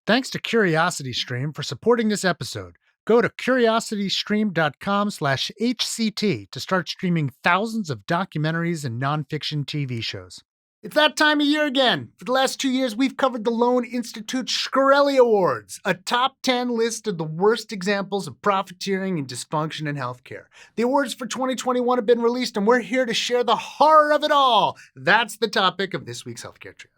Thanks to CuriosityStream for supporting this episode. Go to curiositystream.com/HCT to start streaming thousands of documentaries and nonfiction TV shows. It's that time of year again. For the last 2 years, we've covered the Lown Institute Shkreli Awards, a top 10 list of the worst examples of profiteering and dysfunction in healthcare. The awards for 2021 have been released, and we're here to share the horror of it all. That's the topic of this week's Healthcare Triage.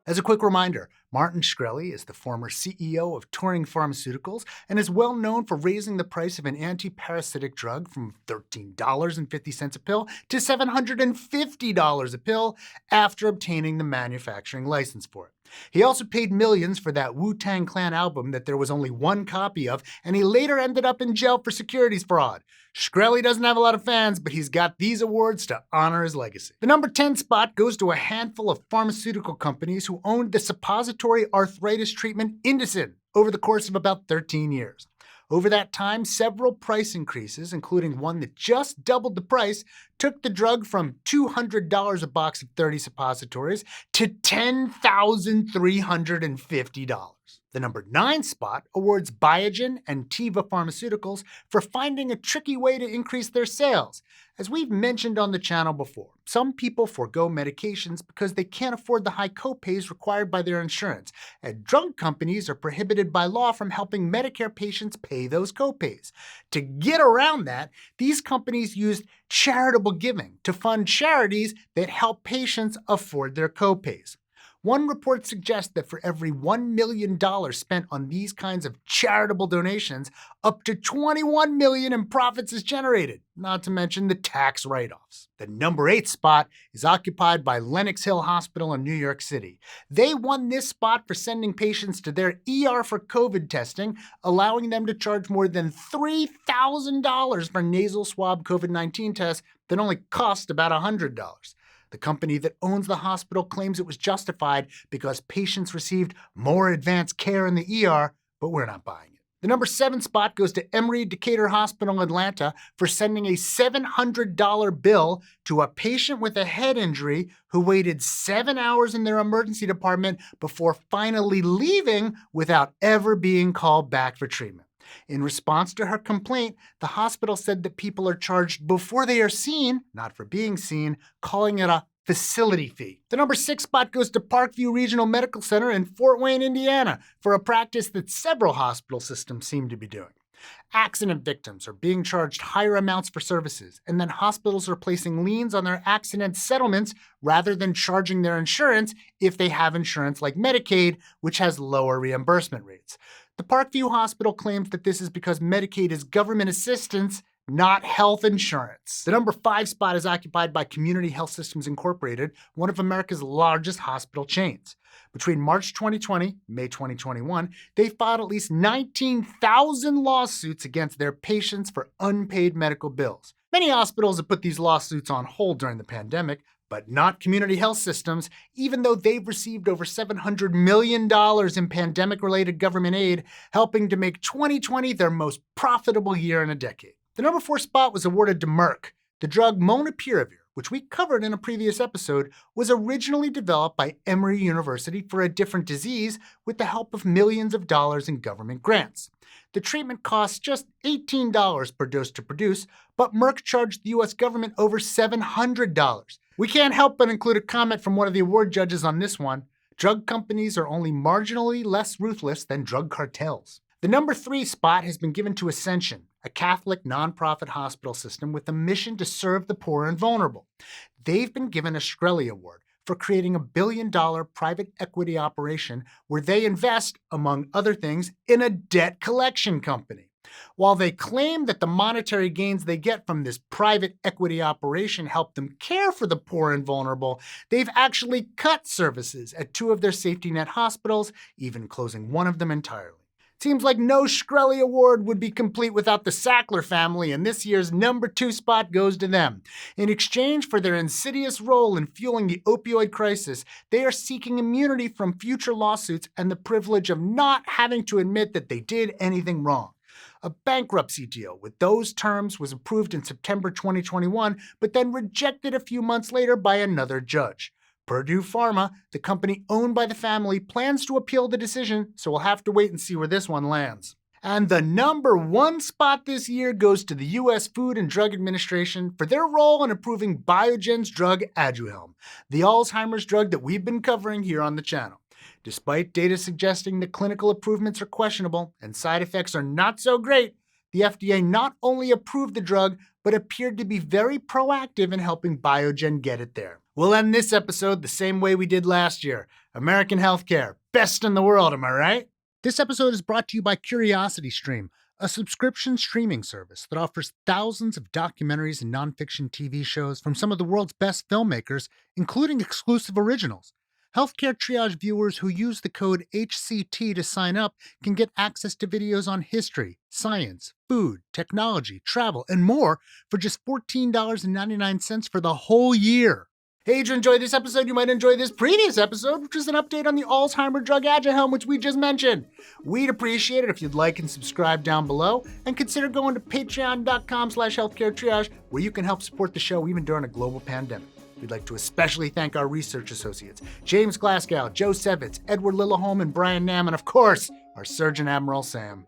As a quick reminder, Martin Shkreli is the former CEO of Touring Pharmaceuticals and is well known for raising the price of an anti-parasitic drug from $13.50 a pill to $750 a pill after obtaining the manufacturing license for it. He also paid millions for that Wu-Tang Clan album that there was only one copy of, and he later ended up in jail for securities fraud. Shkreli doesn't have a lot of fans, but he's got these awards to honor his legacy. The number 10 spot goes to a handful of pharmaceutical companies who owned the suppository arthritis treatment Indocin over the course of about 13 years. Over that time, several price increases, including one that just doubled the price, took the drug from $200 a box of 30 suppositories to $10,350. The number 9 spot awards Biogen and Teva Pharmaceuticals for finding a tricky way to increase their sales. As we've mentioned on the channel before, some people forego medications because they can't afford the high copays required by their insurance, and drug companies are prohibited by law from helping Medicare patients pay those copays. To get around that, these companies used charitable giving to fund charities that help patients afford their copays. One report suggests that for every $1 million spent on these kinds of charitable donations, up to $21 million in profits is generated, not to mention the tax write-offs. The number 8 spot is occupied by Lenox Hill Hospital in New York City. They won this spot for sending patients to their ER for COVID testing, allowing them to charge more than $3,000 for nasal swab COVID-19 tests that only cost about $100. The company that owns the hospital claims it was justified because patients received more advanced care in the ER, but we're not buying it. The number 7 spot goes to Emory Decatur Hospital, Atlanta, for sending a $700 bill to a patient with a head injury who waited 7 hours in their emergency department before finally leaving without ever being called back for treatment. In response to her complaint, the hospital said that people are charged before they are seen, not for being seen, calling it a facility fee. The number 6 spot goes to Parkview Regional Medical Center in Fort Wayne, Indiana, for a practice that several hospital systems seem to be doing. Accident victims are being charged higher amounts for services, and then hospitals are placing liens on their accident settlements rather than charging their insurance if they have insurance like Medicaid, which has lower reimbursement rates. The Parkview Hospital claims that this is because Medicaid is government assistance, not health insurance. The number 5 spot is occupied by Community Health Systems Incorporated, one of America's largest hospital chains. Between March 2020 and May 2021, they filed at least 19,000 lawsuits against their patients for unpaid medical bills. Many hospitals have put these lawsuits on hold during the pandemic, but not Community Health Systems, even though they've received over $700 million in pandemic-related government aid, helping to make 2020 their most profitable year in a decade. The number 4 spot was awarded to Merck. The drug Molnupiravir, which we covered in a previous episode, was originally developed by Emory University for a different disease with the help of millions of dollars in government grants. The treatment costs just $18 per dose to produce, but Merck charged the US government over $700. We can't help but include a comment from one of the award judges on this one. Drug companies are only marginally less ruthless than drug cartels. The number 3 spot has been given to Ascension, a Catholic nonprofit hospital system with a mission to serve the poor and vulnerable. They've been given a Shkreli Award for creating a $1 billion private equity operation where they invest, among other things, in a debt collection company. While they claim that the monetary gains they get from this private equity operation help them care for the poor and vulnerable, they've actually cut services at 2 of their safety net hospitals, even closing one of them entirely. Seems like no Shkreli Award would be complete without the Sackler family, and this year's number 2 spot goes to them. In exchange for their insidious role in fueling the opioid crisis, they are seeking immunity from future lawsuits and the privilege of not having to admit that they did anything wrong. A bankruptcy deal with those terms was approved in September 2021, but then rejected a few months later by another judge. Purdue Pharma, the company owned by the family, plans to appeal the decision, so we'll have to wait and see where this one lands. And the number one spot this year goes to the U.S. Food and Drug Administration for their role in approving Biogen's drug Aduhelm, the Alzheimer's drug that we've been covering here on the channel. Despite data suggesting the clinical improvements are questionable and side effects are not so great, the FDA not only approved the drug, but appeared to be very proactive in helping Biogen get it there. We'll end this episode the same way we did last year. American healthcare, best in the world, am I right? This episode is brought to you by CuriosityStream, a subscription streaming service that offers thousands of documentaries and nonfiction TV shows from some of the world's best filmmakers, including exclusive originals. Healthcare Triage viewers who use the code HCT to sign up can get access to videos on history, science, food, technology, travel, and more for just $14.99 for the whole year. Hey, did you enjoy this episode? You might enjoy this previous episode, which is an update on the Alzheimer's drug Aduhelm, which we just mentioned. We'd appreciate it if you'd like and subscribe down below, and consider going to patreon.com/healthcaretriage, where you can help support the show even during a global pandemic. We'd like to especially thank our research associates, James Glasgow, Joe Sevitz, Edward Lillaholm, and Brian Nam, and of course, our Surgeon Admiral Sam.